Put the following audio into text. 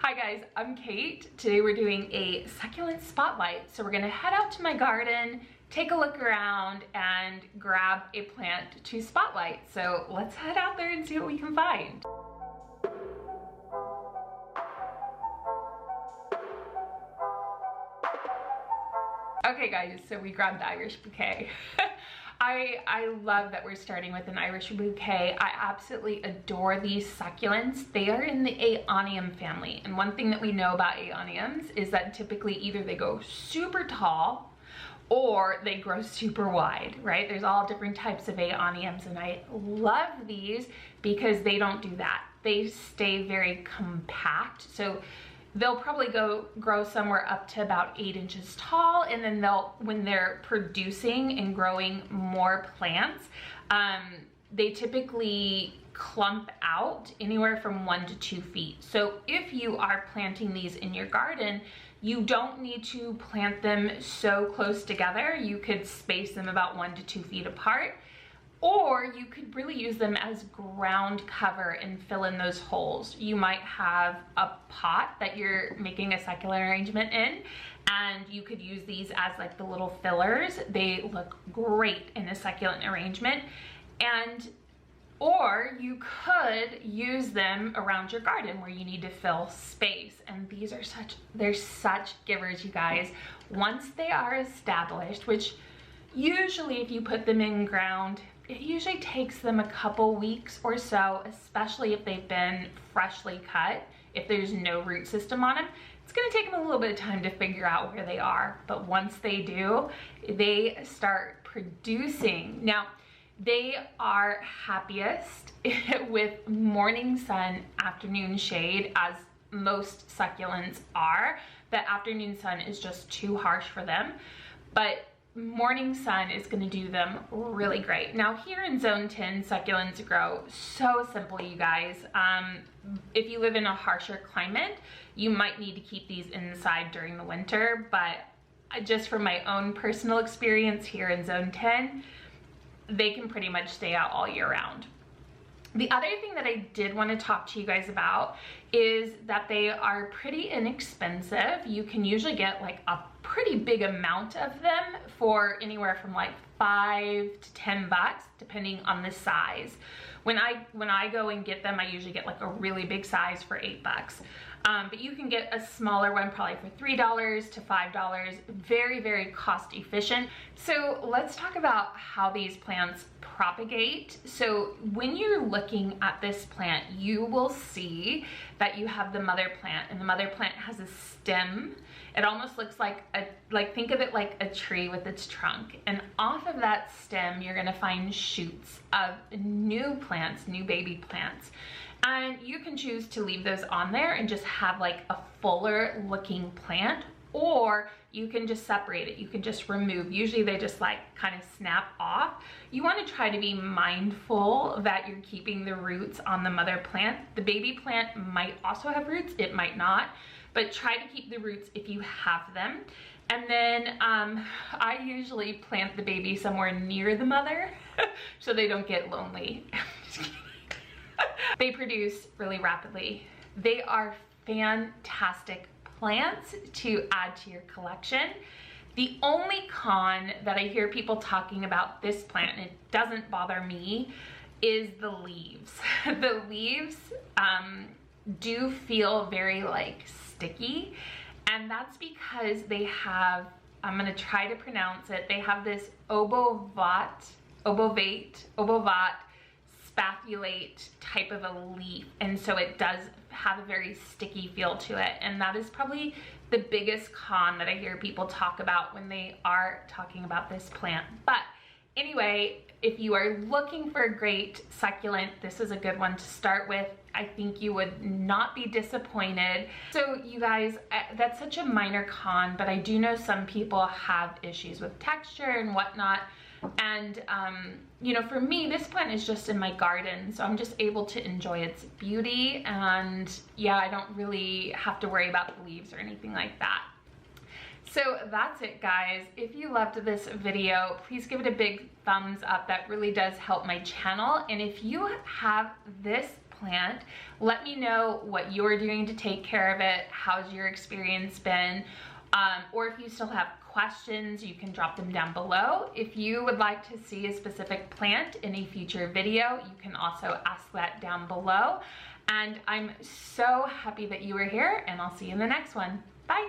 Hi guys, I'm Kate. Today we're doing a succulent spotlight. So we're gonna head out to my garden, take a look around, and grab a plant to spotlight. So let's head out there and see what we can find. Okay guys, so we grabbed the Irish bouquet. I love that we're starting with an Irish bouquet. I absolutely adore these succulents. They are in the Aeonium family. And one thing that we know about Aeoniums is that typically either they go super tall or they grow super wide, right? There's all different types of Aeoniums, and I love these because they don't do that. They stay very compact. So they'll probably grow somewhere up to about 8 inches tall, and then when they're producing and growing more plants, they typically clump out anywhere from 1 to 2 feet. So if you are planting these in your garden, you don't need to plant them so close together. You could space them about 1 to 2 feet apart, or you could really use them as ground cover and fill in those holes. You might have a pot that you're making a succulent arrangement in, and you could use these as like the little fillers. They look great in a succulent arrangement. Or you could use them around your garden where you need to fill space. And these are they're such givers, you guys. Once they are established, which usually if you put them in ground, it usually takes them a couple weeks or so, especially if they've been freshly cut. If there's no root system on them, it's gonna take them a little bit of time to figure out where they are. But once they do, they start producing. Now, they are happiest with morning sun, afternoon shade, as most succulents are. The afternoon sun is just too harsh for them, but morning sun is going to do them really great. Now here in zone 10, succulents grow so simple, you guys. If you live in a harsher climate, you might need to keep these inside during the winter, but just from my own personal experience here in zone 10, they can pretty much stay out all year round. The other thing that I did want to talk to you guys about is that they are pretty inexpensive. You can usually get like a pretty big amount of them for anywhere from like $5 to $10, depending on the size. When I go and get them, I usually get like a really big size for $8. But you can get a smaller one probably for $3 to $5. Very, very cost efficient. So let's talk about how these plants propagate. So when you're looking at this plant, you will see that you have the mother plant, and the mother plant has a stem. It almost looks like think of it like a tree with its trunk, and off of that stem you're gonna find shoots of new plants, new baby plants. And you can choose to leave those on there and just have like a fuller looking plant, or you can just separate it. You can just remove. Usually they just like kind of snap off. You want to try to be mindful that you're keeping the roots on the mother plant. The baby plant might also have roots, it might not, but try to keep the roots if you have them. And then I usually plant the baby somewhere near the mother so they don't get lonely. Just kidding. They produce really rapidly. They are fantastic plants to add to your collection. The only con that I hear people talking about this plant, and it doesn't bother me, is the leaves. The leaves do feel very like sticky, and that's because they have, I'm gonna try to pronounce it, they have this obovate, spatulate type of a leaf, and so it does have a very sticky feel to it, and that is probably the biggest con that I hear people talk about when they are talking about this plant. But anyway, if you are looking for a great succulent, this is a good one to start with. I think you would not be disappointed. So you guys, that's such a minor con, but I do know some people have issues with texture and whatnot. And you know, for me, this plant is just in my garden, so I'm just able to enjoy its beauty, and yeah, I don't really have to worry about the leaves or anything like that. So that's it, guys. If you loved this video, please give it a big thumbs up. That really does help my channel. And if you have this plant. Let me know what you're doing to take care of it. How's your experience been? Or if you still have questions, you can drop them down below. If you would like to see a specific plant in a future video, you can also ask that down below. And I'm so happy that you were here, and I'll see you in the next one.